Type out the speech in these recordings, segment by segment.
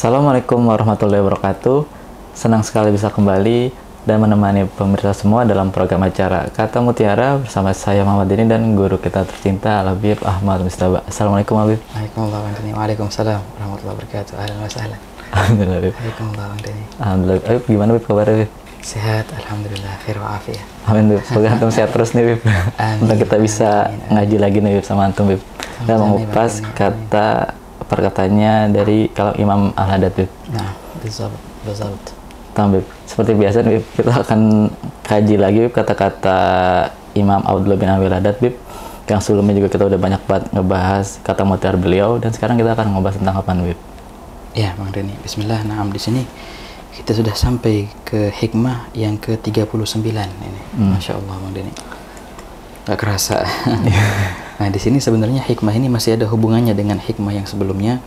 Assalamualaikum warahmatullahi wabarakatuh. Senang sekali bisa kembali dan menemani pemirsa semua dalam program acara Kata Mutiara bersama saya Muhammad Dini dan guru kita tercinta Al-Habib Ahmad Mustaba. Assalamualaikum Habib. Waalaikumsalam warahmatullahi wabarakatuh. Ahlan wa sahlan. Alhamdulillah Habib. Waalaikumsalam. Alhamdulillah. Habib, gimana Habib kabarnya Habib? Sehat, alhamdulillah, khair wa afiyah. Amin Habib. Semoga antum sehat terus nih Habib. Semoga kita bisa ngaji lagi nih Habib sama antum Habib. Dan mengupas kata perkataannya dari kalau Imam Al-Haddad Habib. Nah, bezabt. Habib. Seperti biasa Habib, kita akan kaji lagi Habib kata-kata Imam Abdullah bin Abi Al-Haddad Habib. Yang sebelumnya juga kita udah banyak banget ngebahas kata mutiara beliau, dan sekarang kita akan ngebahas tentang apa Habib? Ya, Bang Deni. Bismillah. Nah, di sini kita sudah sampai ke hikmah yang ke-39 ini. Masya Allah, Bang Deni. Gak kerasa. Nah, di sini sebenarnya hikmah ini masih ada hubungannya dengan hikmah yang sebelumnya.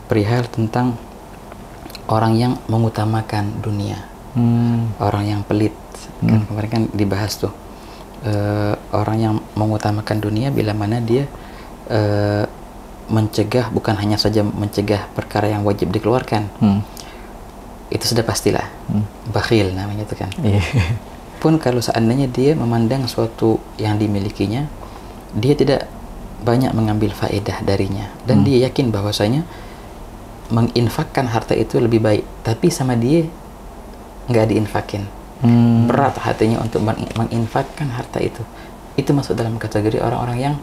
Perihal tentang orang yang mengutamakan dunia. Orang yang pelit. Kan kemarin kan dibahas tuh. Orang yang mengutamakan dunia bila mana dia mencegah, bukan hanya saja mencegah perkara yang wajib dikeluarkan. Itu sudah pastilah. Bakhil namanya itu kan. Pun kalau seandainya dia memandang suatu yang dimilikinya, dia tidak banyak mengambil faedah darinya, dan dia yakin bahwasanya menginfakkan harta itu lebih baik, tapi sama dia nggak diinfakin. Berat hatinya untuk menginfakkan harta itu. Itu masuk dalam kategori orang-orang yang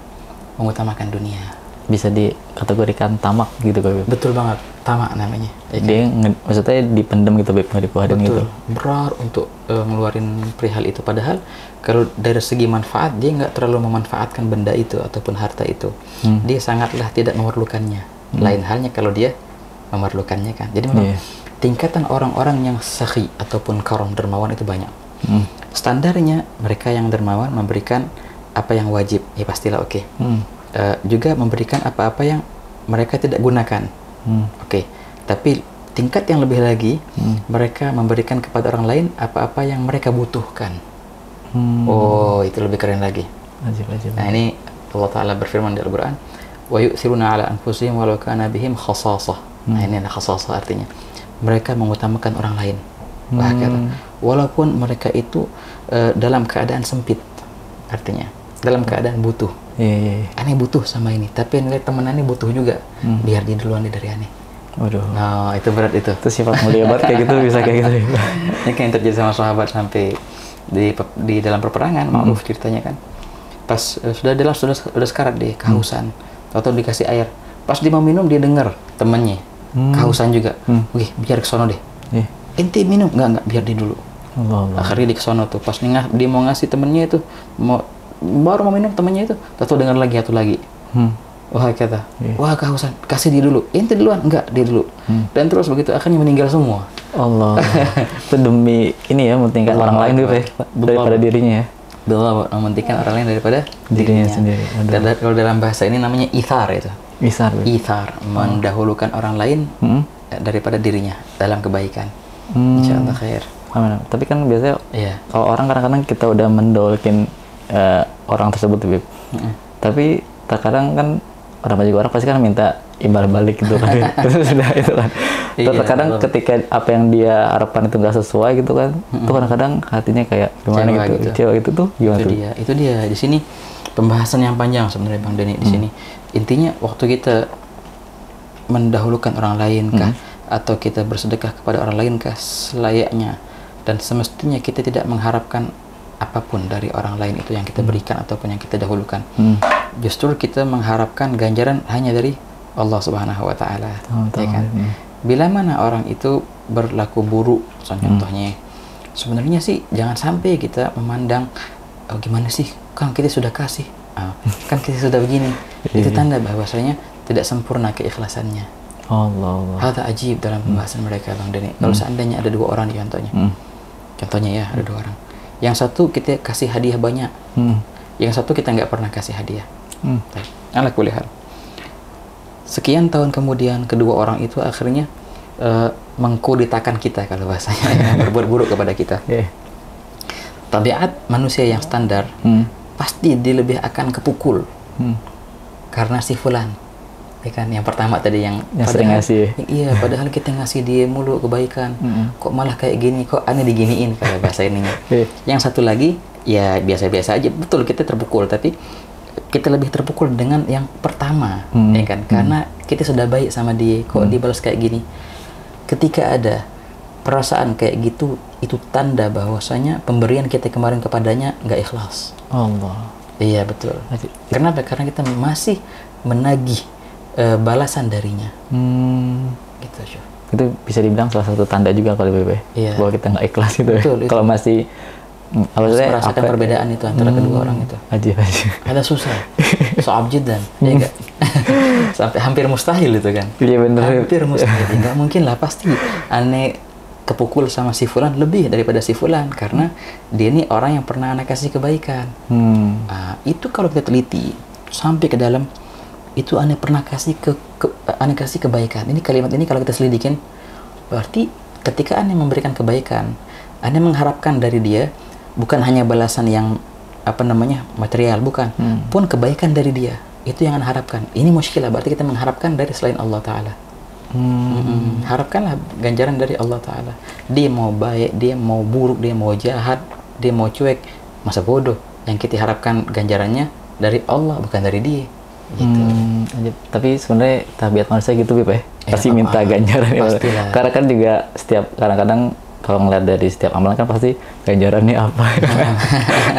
mengutamakan dunia. Bisa dikategorikan tamak gitu Habib. Betul banget, tamak namanya. Dia maksudnya dipendam gitu Habib, nggak dikeluarin gitu. Berat untuk ngeluarin perihal itu, padahal kalau dari segi manfaat dia nggak terlalu memanfaatkan benda itu ataupun harta itu. Dia sangatlah tidak memerlukannya. Lain halnya kalau dia memerlukannya kan. Jadi memang tingkatan orang-orang yang sakhi ataupun karam, dermawan itu banyak. Standarnya mereka yang dermawan memberikan apa yang wajib, ya pastilah oke. Juga memberikan apa-apa yang mereka tidak gunakan. Oke. Tapi tingkat yang lebih lagi, mereka memberikan kepada orang lain apa-apa yang mereka butuhkan. Oh, itu lebih keren lagi. Ajib. Nah, ini Allah Ta'ala berfirman di Al-Quran, wa yu'thiruna ala anfusihim walau kana bihim khasasah. Nah, ini adalah khasasah, artinya mereka mengutamakan orang lain. Walaupun mereka itu dalam keadaan sempit, artinya dalam keadaan butuh. Aneh butuh sama ini, tapi nilai temen aneh butuh juga. Biar dia duluan dari aneh. Waduh. Nah, itu berat itu. Itu sifat mulia banget kayak gitu, bisa kayak gitu. Ini kan yang terjadi sama sahabat sampai di dalam peperangan, ma'ruf ceritanya kan. Pas sudah sekarat deh, kehausan. Atau dikasih air. Pas dia mau minum, dia dengar temennya kehausan juga. Oke, biar ke sono deh. Ente minum? Enggak, biar dia dulu. Allah. Akhirnya dia ke sono tuh. Pas dia mau ngasih temennya itu, baru mau minum temannya itu, tahu dengar lagi satu lagi. Wah kata, wah kehausan, kasih dia dulu. Ente duluan? Enggak, dia dulu. Dan terus begitu akhirnya meninggal semua. Allah. Itu demi ini ya, mementingkan orang lain daripada dirinya ya. Betul, mementingkan orang lain daripada dirinya sendiri. Dan kalau dalam bahasa ini namanya ithar itu. Ithar, mendahulukan orang lain daripada dirinya dalam kebaikan. Insyaallah khair. Amin. Tapi kan biasanya kalau orang kadang-kadang kita udah mendolkin orang tersebut Bib. Tapi terkadang kan orang pasti kan minta imbal balik gitu kan. itu kan. Terkadang ketika apa yang dia harapkan itu nggak sesuai gitu kan, itu kadang-kadang hatinya kayak gimana gitu. Kecewa itu tuh gimana tuh? Itu dia di sini pembahasan yang panjang sebenarnya Bang Deni di sini. Intinya waktu kita mendahulukan orang lain kah, atau kita bersedekah kepada orang lain kah, selayaknya dan semestinya kita tidak mengharapkan apapun dari orang lain itu yang kita berikan ataupun yang kita dahulukan. Justru kita mengharapkan ganjaran hanya dari Allah Subhanahu wa Ta'ala. Ya kan? Bila mana orang itu berlaku buruk, contohnya, sebenarnya sih jangan sampai kita memandang, oh gimana sih, kan kita sudah kasih, kan kita sudah begini. Itu tanda bahwasanya tidak sempurna keikhlasannya. Allah. Hal ajib dalam pembahasan mereka Bang Deni. Kalau seandainya ada dua orang contohnya ya, ada dua orang. Yang satu kita kasih hadiah banyak, yang satu kita nggak pernah kasih hadiah. Ala kulli hal. Sekian tahun kemudian kedua orang itu akhirnya mengkudetakan kita, kalau bahasanya, berbuat buruk kepada kita. Tabiat manusia yang standar pasti dia lebih akan kepukul karena si fulan, Ya kan, yang pertama tadi yang sering ngasih. Iya, padahal kita ngasih dia mulu kebaikan. Kok malah kayak gini, kok aneh diginiin kalau bahasa ininya. Yang satu lagi, ya biasa-biasa aja. Betul, kita terpukul, tapi kita lebih terpukul dengan yang pertama, ya kan? Karena kita sudah baik sama dia, kok dibalas kayak gini. Ketika ada perasaan kayak gitu, itu tanda bahwasanya pemberian kita kemarin kepadanya nggak ikhlas. Allah. Iya, betul. Kenapa? Karena kita masih menagih balasan darinya. Gitu, Syuh. Itu bisa dibilang salah satu tanda juga kalau Bebe. Iya. Bahwa kita nggak ikhlas gitu. Betul, itu. Kalau masih merasakan perbedaan itu antara kedua orang itu. Aja. Ada susah. Soal jidan, ya enggak? Sampai hampir mustahil itu kan. Iya benar. Hampir mustahil. Enggak mungkin lah, pasti aneh kepukul sama si fulan lebih daripada si fulan karena dia ini orang yang pernah aneh kasih kebaikan. Nah, itu kalau kita teliti sampai ke dalam, itu aneh pernah kasih aneh kasih kebaikan. Ini kalimat ini kalau kita selidikin, berarti ketika aneh memberikan kebaikan, aneh mengharapkan dari dia bukan hanya balasan yang material, bukan, pun kebaikan dari dia. Itu yang aneh harapkan. Ini muskilah, berarti kita mengharapkan dari selain Allah Ta'ala. Harapkanlah ganjaran dari Allah Ta'ala. Dia mau baik, dia mau buruk, dia mau jahat, dia mau cuek, masa bodoh. Yang kita harapkan ganjarannya dari Allah, bukan dari dia. Gitu. Tapi sebenarnya tabiat manusia gitu, Bib, ya? Pasti minta ganjaran. Pastilah. Karena kan juga kadang-kadang kalau ngeliat dari setiap amalan kan pasti ganjarannya apa.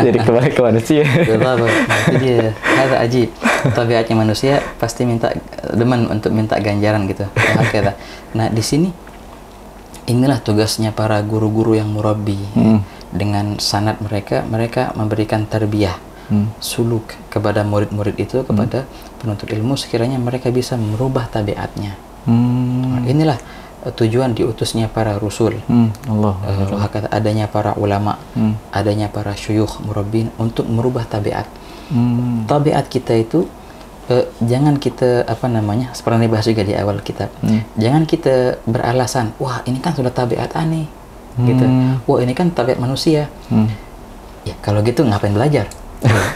Jadi kembali ke manusia. Betul, itu dia. Ada ajib. Tabiatnya manusia pasti demen untuk minta ganjaran gitu. Nah, di sini inilah tugasnya para guru-guru yang murabbi. Dengan sanad mereka memberikan tarbiyah, suluk kepada murid-murid itu, kepada penuntut ilmu, sekiranya mereka bisa merubah tabiatnya. Nah, inilah tujuan diutusnya para rasul, adanya para ulama, adanya para syuyukh murabbin untuk merubah tabiat. Tabiat kita itu jangan kita seperti yang dibahas juga di awal kitab. Jangan kita beralasan, wah ini kan sudah tabiat aneh, gitu. Wah ini kan tabiat manusia. Ya kalau gitu ngapain belajar?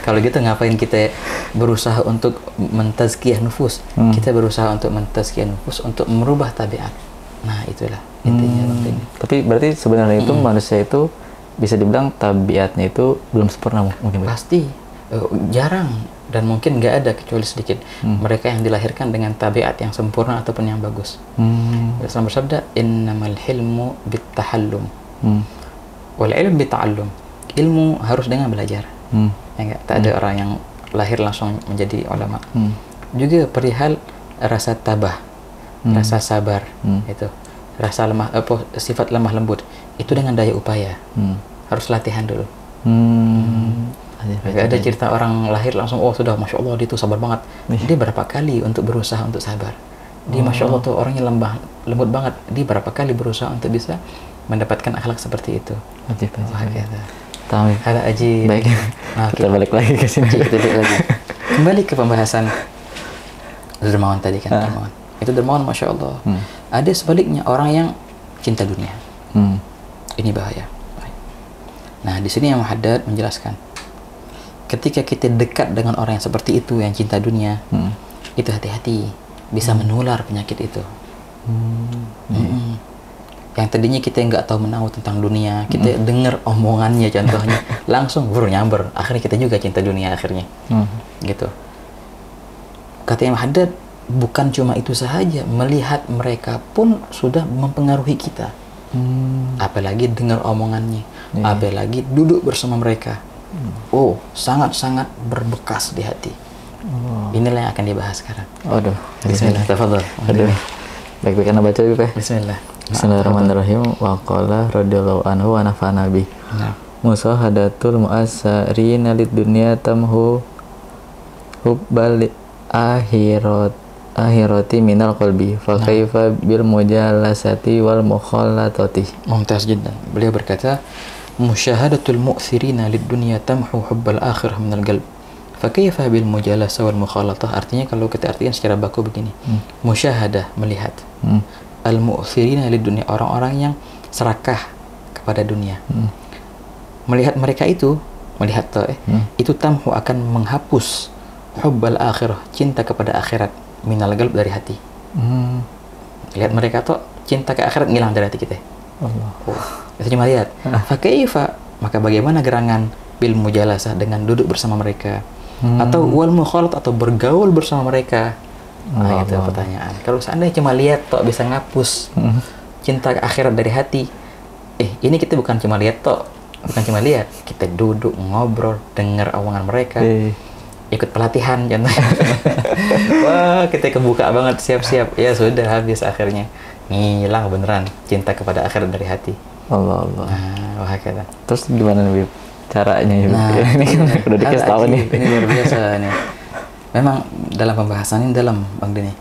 Kalau gitu ngapain kita berusaha untuk mentazkiyah nufus? Kita berusaha untuk mentazkiyah nufus untuk merubah tabiat. Nah itulah intinya. Tapi berarti sebenarnya itu manusia itu bisa dibilang tabiatnya itu belum sempurna mungkin. Pasti jarang dan mungkin nggak ada kecuali sedikit mereka yang dilahirkan dengan tabiat yang sempurna ataupun yang bagus. Rasulullah bersabda, innamal hilmu bittahallum wal ilm bitta'allum. Ilmu harus dengan belajar. Ya enggak? Tak ada orang yang lahir langsung menjadi ulama. Juga perihal rasa tabah, rasa sabar, itu rasa sifat lemah lembut itu dengan daya upaya. Harus latihan dulu. Gak ada cerita orang lahir langsung sudah masya Allah dia tuh sabar banget. Dia berapa kali untuk berusaha untuk sabar. Dia masya Allah tuh orangnya lembut banget. Dia berapa kali berusaha untuk bisa mendapatkan akhlak seperti itu. Ada ajib. Baik. Kita balik lagi ke sini. Kembali ke pembahasan dermawan tadi kan. Dermawan. Itu dermawan masya Allah. Ada sebaliknya orang yang cinta dunia. Ini bahaya. Nah di sini yang Muhaddad menjelaskan, ketika kita dekat dengan orang yang seperti itu, yang cinta dunia, itu hati-hati, bisa menular penyakit itu. Yang tadinya kita nggak tahu menahu tentang dunia, kita dengar omongannya contohnya, langsung nyamber, akhirnya kita juga cinta dunia akhirnya. Gitu. Katanya Muhaddad, bukan cuma itu saja, melihat mereka pun sudah mempengaruhi kita. Apalagi dengar omongannya, apalagi duduk bersama mereka. Sangat-sangat berbekas di hati. Inilah yang akan dibahas sekarang. Aduh. Bismillah, tafadhol. Baik-baik anda baca dulu, Pak. Bismillah. Bismillahirrahmanirrahim. Wa qala radhiyallahu anhu wa nafa'ana bi. Musahadatul mu'assarina lid dunya tamhu hubbal akhirati minal qalbi fa kaifa bil mujalasati wal mukhallatati. Mumtaz jiddan. Beliau berkata, musyahadatul mu'thirina lid dunya tamhu hubbal akhirah minal qalb fa kaifa bil mujalasa wal mukhallatah. Artinya kalau kita artikan secara baku begini, musyahadah, melihat, al mu'thirina lid dunya, orang-orang yang serakah kepada dunia. Melihat mereka itu, itu tamhu akan menghapus hubbal akhirah, cinta kepada akhirat, minal qalb dari hati. Lihat mereka tuh cinta ke akhirat ngilang dari hati kita. Allah. Kita cuma lihat. Fakaifa, maka bagaimana gerangan bil mujalasah dengan duduk bersama mereka, atau wal mukhalat, atau bergaul bersama mereka. Nah, itu pertanyaan. Kalau seandainya cuma lihat toh bisa ngapus cinta ke akhirat dari hati. Ini kita bukan cuma lihat toh, bukan cuma lihat, kita duduk ngobrol, dengar omongan mereka. Ikut pelatihan contohnya. Wah, kita kebuka banget, siap-siap. Ya sudah, habis akhirnya ngilang beneran cinta kepada akhirat dari hati. Allah. Nah, wah kata. Terus gimana nih, Bib? Caranya ya, Bib? Nah, ini kan udah dikasih tahu nih. Ini luar biasa nih. Memang dalam pembahasan ini dalam Bang Denny.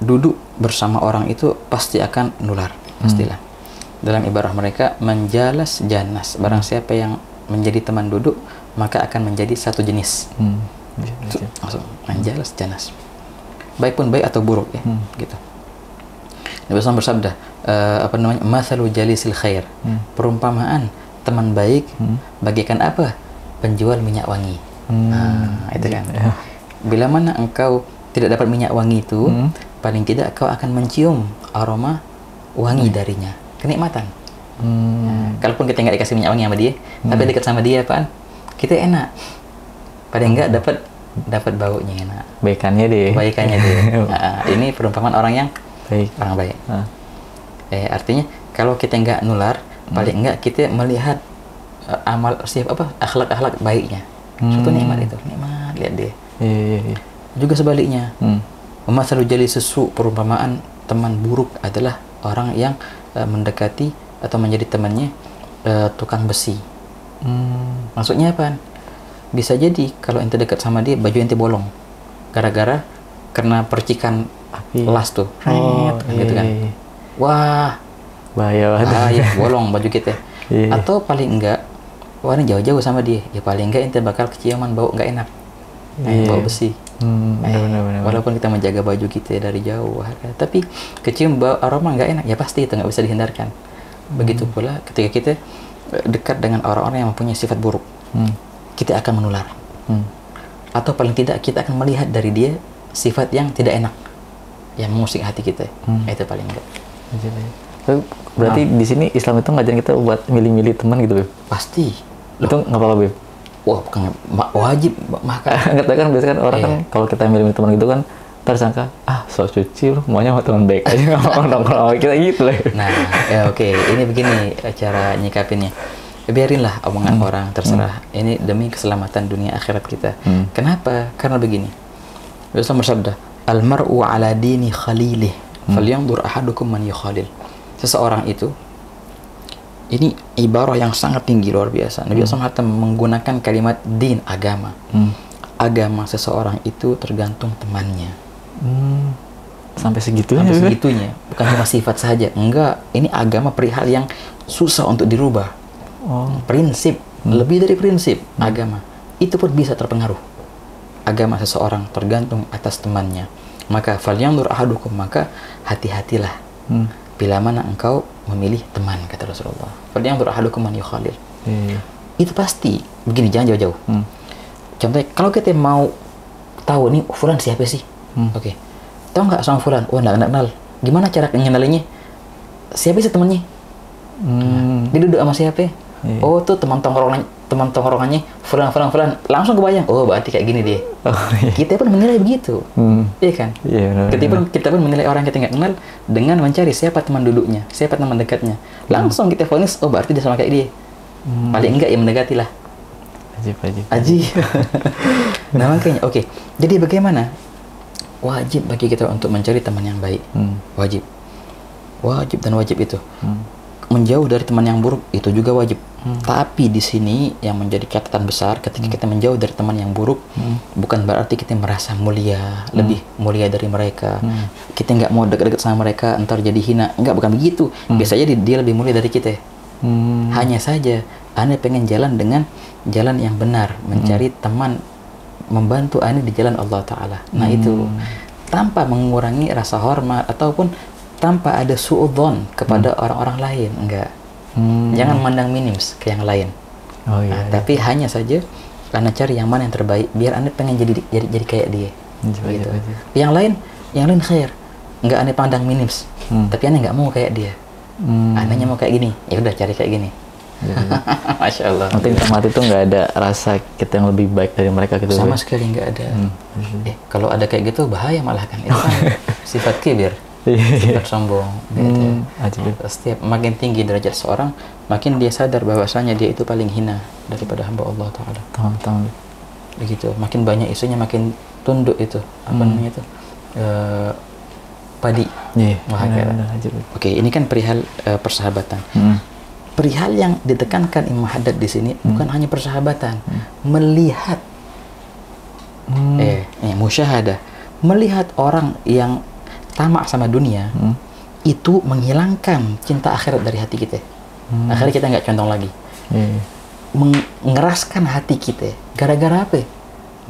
Duduk bersama orang itu pasti akan nular, pastilah. Dalam ibarat mereka menjalas janas. Barang siapa yang menjadi teman duduk, maka akan menjadi satu jenis. Langsung menjalas janas. Baik pun baik atau buruk ya, gitu. Nabi SAW bersabda, masalu jalisil khair. Perumpamaan teman baik bagaikan apa? Penjual minyak wangi. Nah, itu kan. Bila mana engkau tidak dapat minyak wangi itu, paling tidak kau akan mencium aroma wangi darinya, kenikmatan. Nah, kalaupun kita nggak dikasih minyak wangi sama dia, tapi dekat sama dia, apaan? Kita enak. Paling nggak dapat baunya enak. Baikannya dia. Nah, ini perumpamaan orang yang baik. Orang baik. Artinya kalau kita nggak nular, paling nggak kita melihat akhlak baiknya. Suatu nikmat itu, nikmat lihat dia. Juga sebaliknya. Masalu jali sesu, perumpamaan teman buruk adalah orang yang mendekati atau menjadi temannya tukang besi. Maksudnya apa? Bisa jadi kalau ente dekat sama dia, baju ente bolong gara-gara kena percikan api las tuh. Gitu kan. Wah, bahaya banget. Bolong baju kita. Atau paling enggak, wah ini jauh-jauh sama dia, ya paling enggak ente bakal keciuman bau enggak enak. Bau besi. Benar. Walaupun kita menjaga baju kita dari jauh, tapi kecium bau aroma enggak enak, ya pasti itu enggak bisa dihindarkan. Begitu pula ketika kita dekat dengan orang-orang yang mempunyai sifat buruk, kita akan menular. Atau paling tidak kita akan melihat dari dia sifat yang tidak enak, yang mengusik hati kita. Itu paling enggak. Berarti di sini Islam itu ngajarin kita buat milih-milih teman gitu, Beb? Pasti. Itu nggak apa-apa, Beb? Wah, bukan wajib. Maka nggak tahu kan, biasanya kan orang kan kalau kita milih teman gitu kan tersangka, so suci lu maunya sama teman baik aja, nggak mau nongkrong kita gitu lah. Nah, oke. Ini begini cara nyikapinnya. Biarinlah omongan orang, terserah. Ini demi keselamatan dunia akhirat kita. Kenapa? Karena begini. Rasulullah bersabda, "Al-mar'u 'ala dini khalilih, falyanzur ahadukum man yukhalil." Seseorang itu, ini ibarah yang sangat tinggi, luar biasa. Nabi SAW menggunakan kalimat din, agama. Agama seseorang itu tergantung temannya. Sampai segitunya? Sampai segitunya. Bukan cuma sifat saja. Enggak, ini agama perihal yang susah untuk dirubah. Prinsip, lebih dari prinsip, agama. Itu pun bisa terpengaruh. Agama seseorang tergantung atas temannya. Maka falyanzur ahadukum, maka hati-hatilah. Bila mana engkau memilih teman, kata Rasulullah. Falyanzur ahadukum man yukhalil. Itu pasti. Begini, jangan jauh-jauh. Contohnya, kalau kita mau tahu nih, fulan siapa sih? Oke. Tahu nggak sama fulan? Wah, nggak kenal. Gimana cara ngenalinya? Siapa sih temannya? Dia duduk sama siapa? Oh, tuh teman tongkrongannya fulan. Langsung kebayang. Oh, berarti kayak gini dia. Kita pun menilai begitu. Iya kan? Kita pun menilai orang yang kita nggak kenal dengan mencari siapa teman duduknya, siapa teman dekatnya. Langsung kita vonis, oh berarti dia sama kayak dia. Paling enggak ya mendekati lah. Ajib. Nah, makanya oke. Jadi bagaimana? Wajib bagi kita untuk mencari teman yang baik. Wajib dan wajib itu. Menjauh dari teman yang buruk itu juga wajib. Tapi di sini yang menjadi catatan besar, ketika kita menjauh dari teman yang buruk, bukan berarti kita merasa mulia, lebih mulia dari mereka. Kita nggak mau dekat-dekat sama mereka, entar jadi hina. Enggak, bukan begitu. Biasanya dia lebih mulia dari kita. Hanya saja Anda pengen jalan dengan jalan yang benar, mencari teman membantu Anda di jalan Allah Ta'ala. Nah itu tanpa mengurangi rasa hormat ataupun tanpa ada suudzon kepada orang-orang lain. Enggak. Jangan mandang minim ke yang lain. Tapi hanya saja Anda cari yang mana yang terbaik biar Anda pengen jadi kayak dia. gitu. Yang lain khair, nggak aneh pandang minims, tapi aneh nggak mau kayak dia. Anehnya mau kayak gini, ya udah cari kayak gini. Masya Allah. Mungkin tamat itu nggak ada rasa kita yang lebih baik dari mereka gitu. Sama sekali nggak ada. Kalau ada kayak gitu bahaya malah kan. Itu kan sifat kibir, sifat sombong. Gitu. Setiap makin tinggi derajat seorang, makin dia sadar bahwasanya dia itu paling hina daripada hamba Allah Taala. Tamam. Begitu. Makin banyak isunya, makin tunduk itu. Apa namanya itu? Padi. Oke, ini kan perihal persahabatan. Perihal yang ditekankan Imam Haddad di sini bukan hanya persahabatan, melihat, musyahadah, melihat orang yang tamak sama dunia itu menghilangkan cinta akhirat dari hati kita. Akhirnya kita nggak condong lagi, mengeraskan hati kita. Gara-gara apa?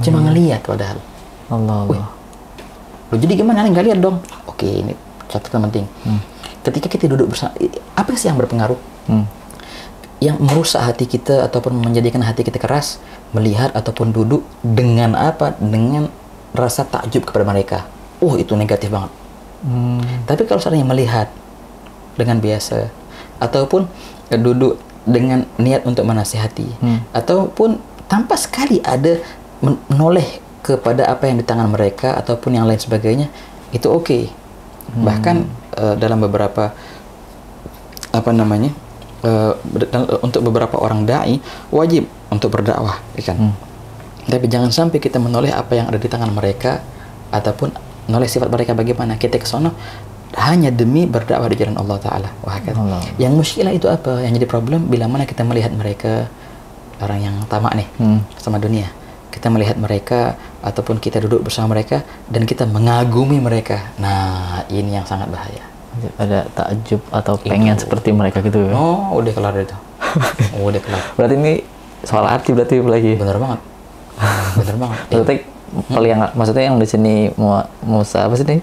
Cuma ngelihat padahal. Allah. Loh, jadi gimana? Nggak lihat dong. Oke, ini catatan penting. Ketika kita duduk bersama, apa sih yang berpengaruh? Yang merusak hati kita ataupun menjadikan hati kita keras, melihat ataupun duduk dengan apa? Dengan rasa takjub kepada mereka. Oh, itu negatif banget. Tapi kalau seandainya melihat dengan biasa, ataupun duduk dengan niat untuk menasihati, ataupun tanpa sekali ada menoleh kepada apa yang di tangan mereka ataupun yang lain sebagainya, itu oke. Bahkan dalam beberapa untuk beberapa orang dai wajib untuk berdakwah, kan? Tapi jangan sampai kita menoleh apa yang ada di tangan mereka ataupun menoleh sifat mereka bagaimana. Kita ke sana hanya demi berdakwah di jalan Allah Taala. Yang muskilah itu apa? Yang jadi problem bila mana kita melihat mereka orang yang tamak nih sama dunia. Kita melihat mereka ataupun kita duduk bersama mereka dan kita mengagumi mereka. Nah, ini yang sangat bahaya. Ada takjub atau pengen seperti mereka gitu ya? Oh, udah kelar itu. Udah kelar. Berarti ini soal arti berarti lagi. Bener banget. Maksudnya yang di sini Musa apa sih nih?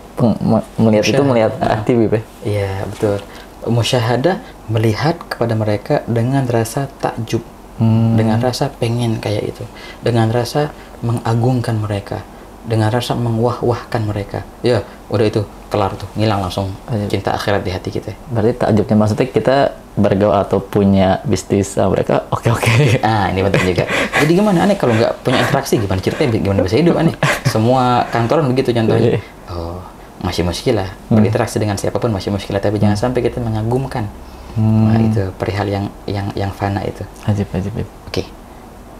Melihat itu melihat arti ya? Iya, betul. Musyahadah, melihat kepada mereka dengan rasa takjub. Dengan rasa pengen kayak itu, dengan rasa mengagungkan mereka, dengan rasa mengwah-wahkan mereka. Ya, udah itu kelar tuh, ngilang langsung cinta akhirat di hati kita. Berarti takjubnya maksudnya kita bergaul atau punya bisnis sama mereka, oke. Ah, ini penting juga. Jadi gimana aneh kalau nggak punya interaksi, gimana ceritanya, gimana bisa hidup aneh? Semua kantoran begitu contohnya. Oh, masih muskilah. Berinteraksi dengan siapapun masih muskilah, tapi jangan sampai kita mengagumkan. Nah, itu perihal yang fana itu. Ajib. Oke.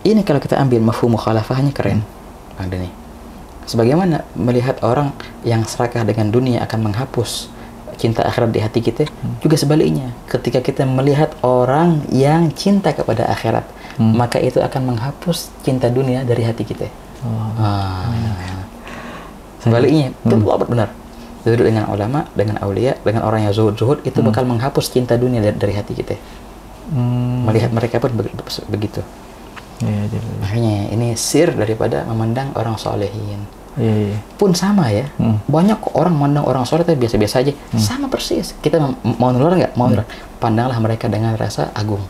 Ini kalau kita ambil mafhum mukhalafahnya keren. Ada nih. Sebagaimana melihat orang yang serakah dengan dunia akan menghapus cinta akhirat di hati kita, juga sebaliknya. Ketika kita melihat orang yang cinta kepada akhirat, maka itu akan menghapus cinta dunia dari hati kita. Sebaliknya, itu benar. Duduk dengan ulama, dengan aulia, dengan orang yang zuhud itu bakal menghapus cinta dunia dari hati kita. Melihat mereka pun begitu. Makanya ini sir daripada memandang orang solehin. Pun sama ya. Banyak orang memandang orang soleh tapi biasa-biasa aja. Sama persis. Kita mau nular nggak? Mau nular. Pandanglah mereka dengan rasa agung.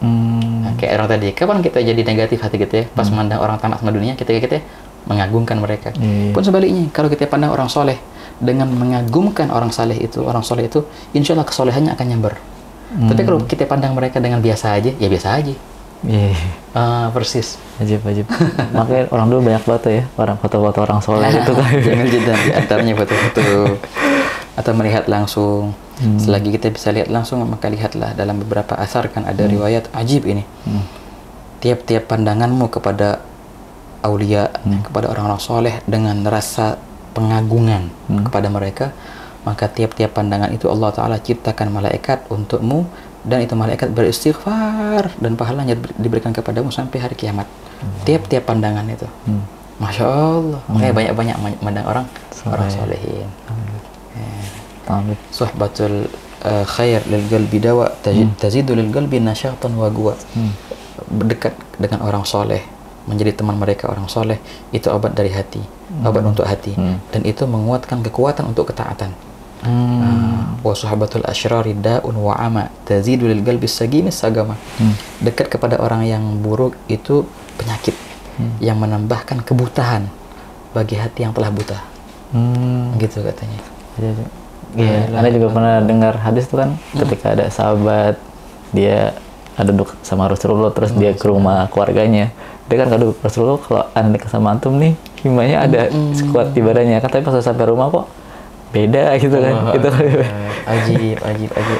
Nah, kayak orang tadi, kapan kita jadi negatif hati kita ya? Pas memandang orang tamak sama dunia, kita mengagungkan mereka. Pun sebaliknya, kalau kita pandang orang soleh dengan mengagumkan orang soleh itu, insya Allah kesolehannya akan nyamber. Tapi kalau kita pandang mereka dengan biasa aja, ya biasa aja. Persis. Ajib. Makanya orang dulu banyak banget ya, orang foto-foto orang soleh itu kan. Jangan jadi di antaranya foto-foto atau melihat langsung. Selagi kita bisa lihat langsung, maka lihatlah. Dalam beberapa asar kan ada riwayat ajib ini. Tiap-tiap pandanganmu kepada aulia, kepada orang-orang soleh dengan rasa pengagungan kepada mereka, maka tiap-tiap pandangan itu Allah Ta'ala ciptakan malaikat untukmu, dan itu malaikat beristighfar dan pahalanya diberikan kepadamu sampai hari kiamat. Tiap-tiap pandangan itu. Masya Allah. Makanya banyak-banyak memandang orang solehin. Suhbatul khair lil qalbi dawa tazidu lil qalbi nasyatan wa guwa. Berdekat dengan orang soleh, menjadi teman mereka orang soleh, itu obat dari hati, obat untuk hati, dan itu menguatkan kekuatan untuk ketaatan. Wa sahabatul asyrari da'un wa ama tazidu lil qalbi sagimis sagama. Dekat kepada orang yang buruk itu penyakit yang menambahkan kebutahan bagi hati yang telah buta. Gitu katanya. Iya, Anda juga pernah dengar hadis tuh kan, ketika ada sahabat dia ada duduk sama Rasulullah, terus dia ke rumah keluarganya, dia kan kado Rasulullah, kalau Anda nikah sama antum nih imannya ada sekuat ibadahnya kan, tapi pas sampai rumah kok beda gitu kan. Itu Ajib.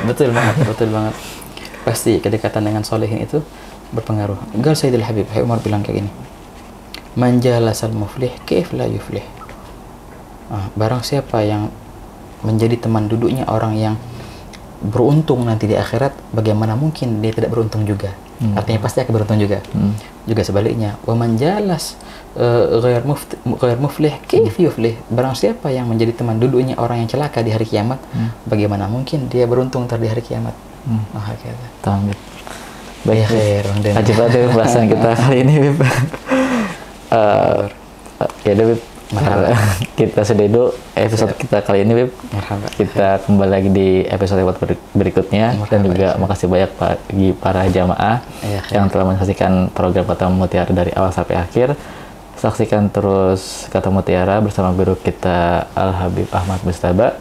Betul banget. Pasti kedekatan dengan solehin itu berpengaruh. Gal Sayyidil Habib Umar bilang kayak gini, man jalasal muflih kaif la yuflih. Barang siapa yang menjadi teman duduknya orang yang beruntung nanti di akhirat, bagaimana mungkin dia tidak beruntung juga? Artinya pasti akan beruntung juga. Juga sebaliknya, wa man jalas ghair muflih kaif yuflih. Barang siapa yang menjadi teman duduknya orang yang celaka di hari kiamat, bagaimana mungkin dia beruntung di hari kiamat? Tamam. Baik, ajib ada pembahasan kita kali ini, Bib. Ya udah, Bib. Kita sudah dulu episode kita kali ini, Bib. Kita kembali lagi di episode berikutnya. Dan juga makasih banyak bagi para jamaah yang telah menyaksikan program Kata Mutiara dari awal sampai akhir. Saksikan terus Kata Mutiara bersama guru kita Al Habib Ahmad Mustaba.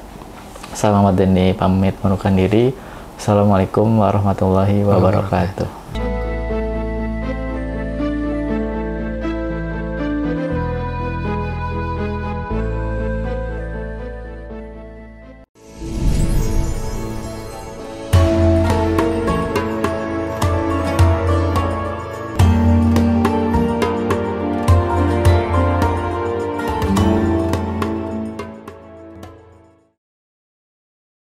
Saya Muhammad Deni pamit menukan diri. Assalamualaikum warahmatullahi wabarakatuh.